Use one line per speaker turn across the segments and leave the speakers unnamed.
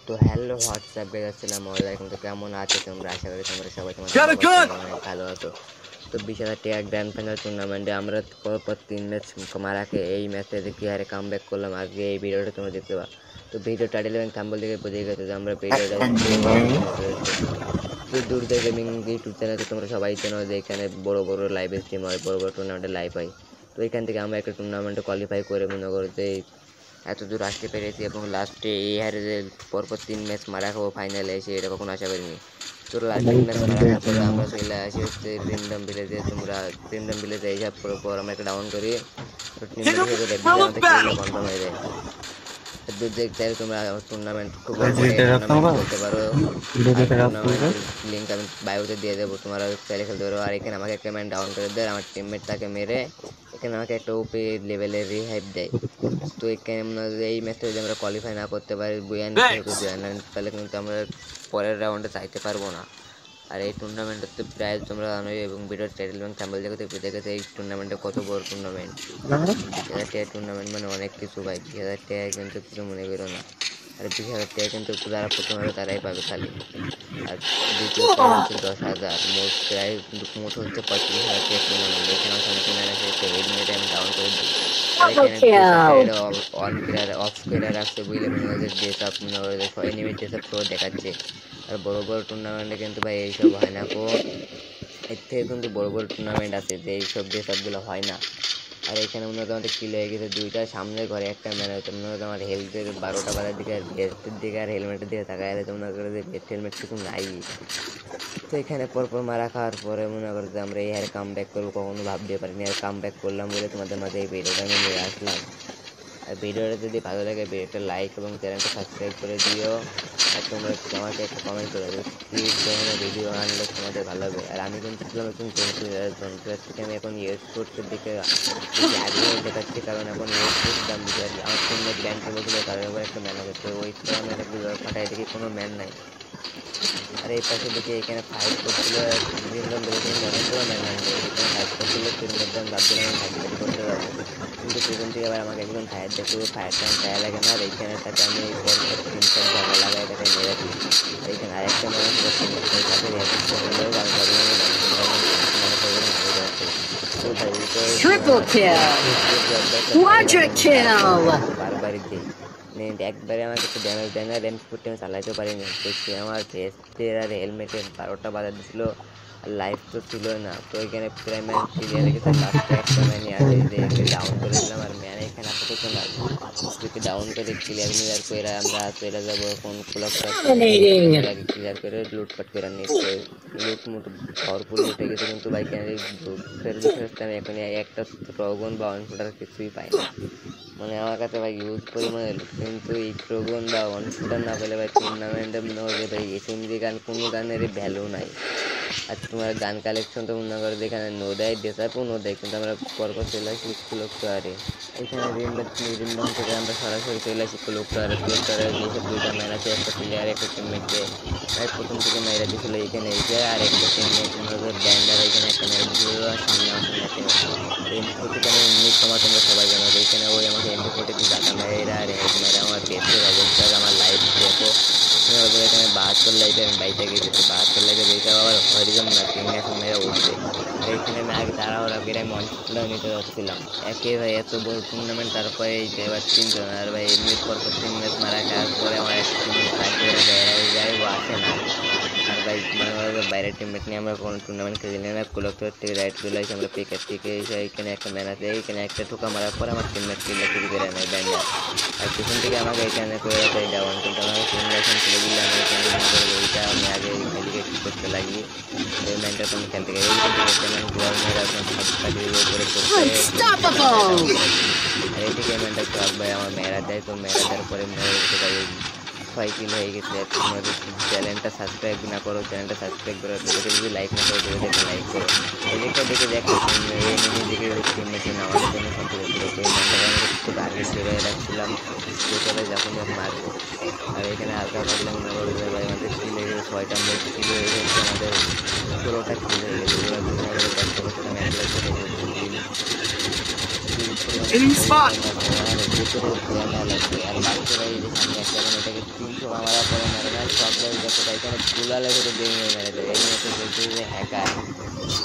তো hello WhatsApp guys, আসসালামু আলাইকুম। তো কেমন আছো তোমরা? আশা করি তোমরা সবাই তোমাদের বাবার অনেক ভালো আছো। তো 20,000 টাকা গ্র্যান্ড ফাইনাল টুর্নামেন্টে আমরা পরপর 3 ম্যাচ মারাকে এই ম্যাচে কি হারে কামব্যাক করলাম। আজকে এই ভিডিওটা তোমরা দেখতে পাবা। তো ভিডিও টাইটেল এবং থাম্বনেল দেখে বুঝে গেছো যে আমরা ভিডিওটা তো দুর্দা গেমিং ইউটিউব চ্যানেলে তোমরা সবাই চেনো যে এখানে বড় বড় লাইভ স্ট্রিম হয়, বড় বড় টুর্নামেন্টে লাইভ হয়। তো এখান থেকে আমরা একটা টুর্নামেন্টে কোয়ালিফাই করে মনে করো যে এত দূর আসতে পেরেছি এবং লাস্টে এই হারে যে পরপর 3 ম্যাচ মারা খাবো ফাইনালে এসে, এটা কখনো আশা করিনি। তো লাস্ট 3 ম্যাচ মারা খাওয়ার পরে আমরা চলে আসি হচ্ছে রিন্ডম ভিলেজে। তোমরা রিন্ডম ভিলেজে এইসব পর আমরা একটা ডাউন করি, তো টিম হিসেবে দেখবে আমাদের কিলটা কনফার্ম হয়ে যায়। দূর দেখতে তোমরা টুর্নামেন্ট খুব টুর্নামেন্ট খেলতে পারো। আর টুর্নামেন্টের লিঙ্ক আমি বায়োতে দিয়ে দেবো, তোমরা চাইলে খেলতে পারো। আর এখানে আমাকে একটা ম্যান ডাউন করে দেয়, আমার টিমমেট তাকে মেরে এখানে আমাকে একটা ওপি লেভেলের রিহাইভ দেয়। তো এখানে এই ম্যাচটা যদি আমরা কোয়ালিফাই না করতে পারি তাহলে কিন্তু আমরা পরের রাউন্ডে চাইতে পারবো না। আর এই টুর্নামেন্টের প্রাইজ তোমরা জানোই এবং ভিডিওর টাইটেল এবং থাম্বনেল দেখে বুঝে গেছে এই টুর্নামেন্টটা কত বড় টুর্নামেন্ট। 20,000 টাকা টুর্নামেন্ট মানে অনেক কিছু ভাই। 20,000 টাকা কিন্তু কিছু মনে করো না। আর 20,000 টাকা কিন্তু যারা প্রথম হবে তারাই পাবে খালি। আর দ্বিতীয় প্রাইজ হচ্ছে 10,000। মোট প্রাইজ কিন্তু মোট হচ্ছে 35,000 টাকা টুর্নামেন্ট। এখানে সেমিফাইনাল আছে, একটা হেলমেটে আমি ডাউন করে দিই। আর এখানে অন প্লেয়ার অফ প্লেয়ার আসছে বুঝলে, মনে হয় যে ড্রেস আপ মনে হয় এনিমি ড্রেস আপ করে দেখাচ্ছে। আর বড় বড় টুর্নামেন্টে কিন্তু ভাই এইসব হয় না কো। এর থেকে কিন্তু বড় বড় টুর্নামেন্ট আছে যে এইসব ড্রেস আপগুলো হয় না। আর এখানে মনে হয় আমাদের কিল হয়ে গেছে দুইটা, সামনের ঘরে একটা ম্যান হয়েছে। মনে হয় আমার হেলথের 12টা বাজার দিকে আর ভেস্টের দিকে আর হেলমেটের দিকে থাকা গেলে তো মনে করে যে ভেস্ট হেলমেট কিছু নাই। তো এখানে পরপর মারা খাওয়ার পরে মনে করো যে আমরা এই হারে কাম ব্যাক করবো, কখনো ভাবতে পারিনি। আর কাম ব্যাক করলাম বলে তোমাদের মাঝে এই ভিডিওটা আমি নিয়ে আসলাম। আর ভিডিওটা যদি ভালো লাগে ভিডিওটা লাইক এবং চ্যানেলটা সাবস্ক্রাইব করে দিও। আর তোমরা আমাকে একটা কমেন্ট করে দেবে কী ধরনের ভিডিও আনলে তোমাদের ভালো হবে। আর আমি কিন্তু ছিলাম একজন জন্তুয়ার থেকে আমি এখন স্পোর্টসের দিকে বেশি আগ্রহ দেখাচ্ছি, কারণ এখন স্পোর্টস দাম বেশি আছে। আমার টিমমেট ব্যান করেছিল, তার উপর একটা ম্যান আছে, তো ওই আমি একটা ফাটাই দেখি কোনো ম্যান নাই। আর এই পাশে দেখি এখানে ফাইট করছিল অনেকগুলো ম্যান আছে, এখানে ফাইট করছিল। তিন মধ্যে আমি ভাবছিলাম আমি ফাইট করতে যাবো, কিন্তু সেখান থেকে আবার আমাকে একজন ফায়ার দেখে, ফায়ার টাইম ফায়ার লাগে না। আর এইখানে তাকে আমি পরপর 3-4 জায়গা লাগাই তাকে মেরে দিই। আর এখানে আরেকটা মানুষ বসে ওই পাশে বারবারই দিই একবারে আমাকে একটু ড্যামেজ দেয় না, র্যাম্প করতে আমি চালাইতে পারিনি। তো সে আমার ভেস্টের আর হেলমেটে 12টা বাজা দিছিল, আর লাইফ তো ছিল না। তো এখানে প্রায় ম্যান ক্লিয়ার হয়ে গেছে, লাস্টে একটা ম্যানই আছে যে একে ডাউন করে দিলাম। আর ম্যান এখানে আপাতত নাই, তোকে ডাউন করে ক্লিয়ার করে আমরা চলে যাবো এখন ক্লকটা ক্লিয়ার করে লুটপাট করে নিচ্ছে। লুট মুট ভরপুর লুটে গেছে, কিন্তু বাইক আমি এখন একটা ড্রাগন বা অনফুটার কিছুই পাই না। মানে আমার কাছে ভাই ইউজ পরিমাণে লুট, কিন্তু এই ড্রাগন বা অনফুটার না পেলে ভাই টুর্নামেন্টে মনে হবে ভাই এসএমজি গান কোনো গানেরই ভ্যালু নাই। আর তোমার গান কালেকশন তো মনে করো এখানে নো দেয়, ডেসাপও নো দেয়, কিন্তু আমরা পরপর চলে আসি ক্লকটারে। এখানে রিন্ডম থেকে আমরা সরাসরি চলে আসি ক্লকটারে। যেসব দুইটা ম্যান আছে, একটা প্লেয়ার একটা টিমমেটকে ভাই প্রথম থেকে মেয়েরা দিয়েছিল এখানে এসে, আর একটা টিমমেট ব্যান্ডার এখানে একটা মেরে দিয়েছিল সামনে আসে ম্যাচে। এমপি40 আমি ইউনিক তোমরা সবাই জানো, এখানে ওই আমাকে এমপি40 দিয়ে ডাটা মেয়েরা আর হেড মেয়েরা আমার বেস্টের অবস্থা। আমার লাইফ দেখো এখানে 72 লাইফে আমি বাইতে গেছি, তো 72 লাইফে বেঁচে আবার হরিজন না 3 ম্যাচ মেয়েরা উঠবে। আর এখানে আমি আগে তাড়াহুড়া করে আমি অনফুটাও নিতে যাচ্ছিলাম একে ভাই, এত বড় টুর্নামেন্ট তারপরে এই এবার 3 জন। আর ভাই এমনি পরপর 3 ম্যাচ মারা খাওয়ার পরে আমার একটা টিমমেট বাইরে বেড়াই যায়, ও আসে না। আর ভাই মনে হয় বাইরের টিমমেট নিয়ে আমরা কোনো টুর্নামেন্ট খেলি না। কোলেক্টর থেকে রাইট চলে আসি আমরা পিকেট থেকে এসে, এখানে একটা ম্যান আছে, এইখানে একটা ঠোকা মারার পরে আমার টিমমেট কিল্লা চুরি করে নেয় ব্যান্ডার। আর পিছন থেকে আমাকে এখানে করে দেয় ডাউন, কিন্তু আমাকে সিমুলেশন তুলে দিলে আমি এখানে মনে করি ওইটা আমি আগে এদিকে ঠিক করতে লাগি। এই ম্যানটা তুমি খেলতে গেলে ম্যান গোয়াল মেয়েরা আপনার পাখির উপরে পড়তে, আর এইদিকে ম্যানটা ক্লাব ভাই আমার মেয়েরা দেয়। তো মেয়েরা দেওয়ার পরে ভাই 6 কিল হয়ে গেছে। আর তোমরা যদি চ্যানেলটা সাবস্ক্রাইব না করো, চ্যানেলটা সাবস্ক্রাইব করো, ভিডিওটা যদি লাইক না করো ভিডিওটা লাইক করো। এদিকটা দেখে দেখো এনিমি দিকে টিমমেট আমাদের জন্য সম্পূর্ণ ছিল। তো এই ম্যানটাকে আমি একটু টার্গেট করে রাখছিলাম, যেটাতে যখন মারবো। আর এখানে হালকা পাতলা মনে করো যে ভাই আমাদের কিল হয়ে গেছে 6টা, মোট কিল হয়ে গেছে আমাদের 16টা কিল হয়ে গেছে। ওরা যদি আমাদের কষ্ট করছিলাম 1 লাখ টাকা
Enemy spot!
ভিতরে ঘুরে নেওয়া লাগবে। আর লাস্টে ভাই এই যে সামনে একটা মানে এটাকে 300 মারার পরে মেরে না সব গাছ দেখো ভাই এখানে গুলালে করে ভেঙে মেরে দেয়। এই ম্যাচে বলছে যে হ্যাকার।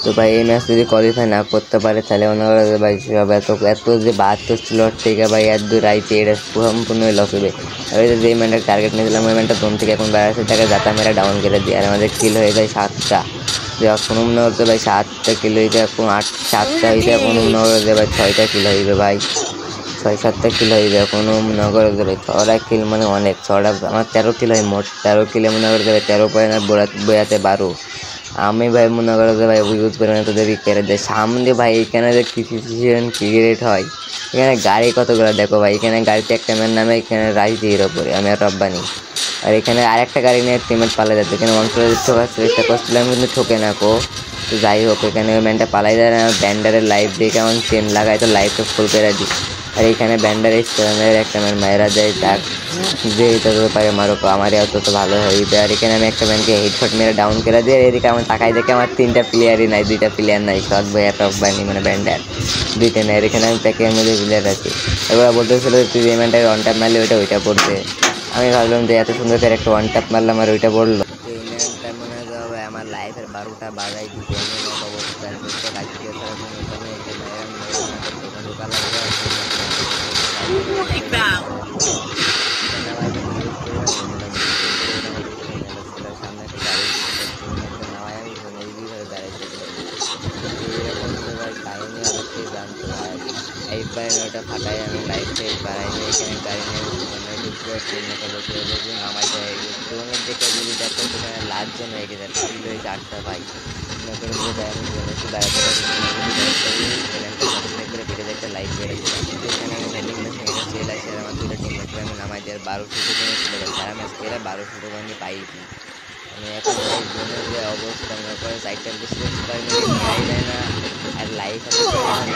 তো ভাই এই ম্যাচ যদি কোয়ালিফাই না করতে পারে তাহলে মনে করো যে ভাই সব এত এত যে 72 স্লট থেকে ভাই এত দূর আইছে এটা সম্পূর্ণই লস হবে। আর এই যে ম্যানটার টার্গেট নিয়েছিলাম ওই ম্যানটা দম থেকে এখন বেড়াচ্ছে তাকে যাতা মেরে ডাউন করে দিই। আর আমাদের কিল হয়ে যায় 7টা। যে কোনো মনে করতে ভাই 7টা কিল হয়েছে এখন 7টা হয়েছে এখন মনে করো যে ভাই 6টা কিল হইবে ভাই 6-7টা কিল হইবে কোনো মনে করো যে ভাই 6টা কিল মানে অনেক 6টা আমার 13 কিল হয় মোট 13 কিলে মনে করো যে ভাই 13 পয়েন্ট বইয়াতে 12 আমি ভাই মনে করো যে ভাই ইউজ করে না তোদের কেড়ে দেয় সামনে ভাই এখানে যে সিচুয়েশন ক্রিয়েট হয় এখানে গাড়ি কতগুলো দেখো ভাই এখানে গাড়িতে একটা ম্যান নামে এখানে রাইজের ওপরে আমি আর রব্বানি আর এখানে আরেকটা গাড়ি নিয়ে টিমেট পালা যাচ্ছে এখানে অঞ্চলে ঠোকার চেষ্টা করছিলাম কিন্তু ঠোকে না কো তো যাই হোক এখানে ওই ম্যানটা পালাই যায় না ব্যান্ডারের লাইফ দিয়ে কেমন চেন লাগায় তো লাইফটা ফুল করে দিই আর এখানে ব্যান্ডারের স্ট্যান্ডারের একটা ম্যান মায়েরা দেয় তার যে যত পারে মারো আমার অত তো ভালো হইবে আর এখানে আমি একটা ম্যানকে হেডশট মেরে ডাউন করে দিয়ে এদিকে আমার তাকাই দেখে আমার 3টা প্লেয়ারই নাই 2টা প্লেয়ার নাই শট ভাই একটা বানি মানে ব্যান্ডার 2টা নেই আর এখানে আমি প্যাকের মধ্যে প্লেয়ার আছি এবার বলতেছিল তুই এই ম্যানটাকে ওয়ান ট্যাপ মারলে ওইটা পড়বে আমি ভাবলাম যে এত সুন্দর করে একটা ওয়ান ট্যাপ মারলাম আর ওইটা পড়লো এই ম্যানটা মনে হয় আমার লাইফের 12টা বাজাই দিতে অবস্থান করতে রাখতে ছাড়া কোনো উপায় নেই যে
Wipe out!
ওটা ফাটাই আমি লাইফ সেট বাড়াই নিয়ে এখানে গাড়ি নিয়ে নামাই যায় ড্রোনের দেখে যদি দেখো সেখানে লাস্টজন হয়ে গেছে ফিল হয়েছে 8টা ভাই নতুন দাঁড়াতে করে বেড়ে যায় একটা লাইফ বেড়েছিলাম এখানে আমি ভ্যান্ডিং মেশিন সেল আছে আমার 2টা টিম মেটকে আমি নামাই দিয়ে 1200 টিমে ছিল সারা ম্যাচ খেলে 1200 টাকা আমি পাইছি মানে এখন জোনের যে অবস্থা মনে করে সাইডটা বেশি পাই যায় না আর লাইফ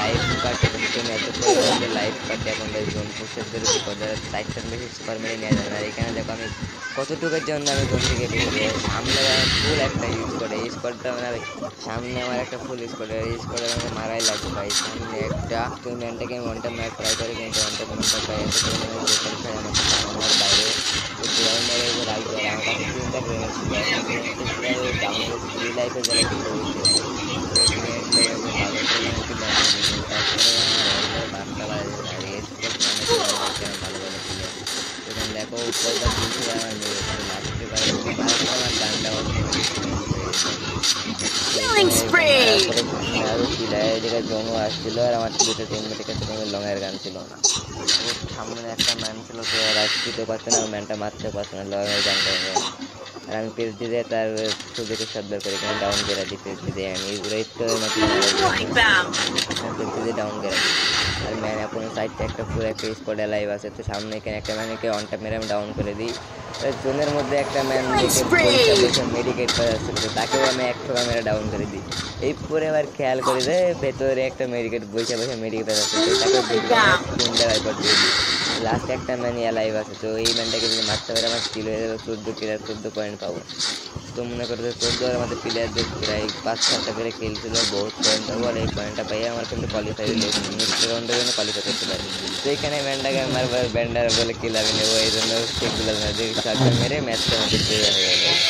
লাইফ কাটে এত লাইফ কাটে এখন জোন পুষের ধরে সাইডটার বেশি সুপার মেরে নেওয়া যায় না আর এখানে দেখো আমি কতটুকুর জন্য আমি জোন থেকে বেরিয়ে সামনে ফুল একটা ইউজ করে এই স্কোয়াডটা মানে সামনে আমার একটা ফুল স্কোয়াড এই স্কোয়াডে আমাকে মারাই লাগবে ভাই সামনে একটা তুই ম্যানটাকে আমি ওয়ানটা মার ট্রাই করি কিন্তু ওয়ানটা কোনো পাই এত পরিমাণে খাই আমার বাইরে মেরে রাইট করে আমার কাছে 3টা গ্রেনেড ছিল লাইফে যারা কিছু দেখো উপরটা তুলছিল আমার মেরে জমো আসছিল আর আমার 2টা টিমমেটের কাছে কোনো লংয়ের গান ছিল না সামনে একটা ম্যান ছিল তো রাইট দিতে পারছে না ম্যানটা মারতে পারছে না লংয়ের গান করে আর আমি পেজ দিয়ে তার সুযোগে সদ্বার করে এখানে ডাউন করে দিই পেজ দিয়ে আমি রেট করে দিয়ে ডাউন করে দিই আর ম্যান এখন সাইডটা একটা পুরো একটা স্পট লাইভ আছে তো সামনে এখানে একটা ম্যানকে অন ট্যাপ মেরে আমি ডাউন করে দিই জোনের মধ্যে একটা ম্যান মেডিকেট করা যাচ্ছে তাকেও আমি 1 ঠোকা মেরে ডাউন করে দিই এই পরে আবার খেয়াল করে যে ভেতরে একটা মেডিকেট বসে মেডিকেট আছে তাকে দিয়ে দিই লাস্ট একটা ম্যান লাইভ আছে তো এই ম্যানটাকে যদি মারতে পারে আমার কিল হয়ে যাবে 14 কিল আর 14 পয়েন্ট পাবো তো মনে করো যে 14 আর আমাদের প্লেয়ারদের প্রায় 5-7টা করে কিল ছিল বহুত পয়েন্ট পাবো আর এই পয়েন্টটা পাই আমার কিন্তু কোয়ালিফাই নেক্সট রাউন্ডের জন্য কোয়ালিফাই করতে পারি তো এখানে ম্যানটাকে আমার ব্যান্ডার বলে কিল আমি নেবো এই জন্য সেগুলো মেরে ম্যাচটা আমাদের হয়ে যাবে।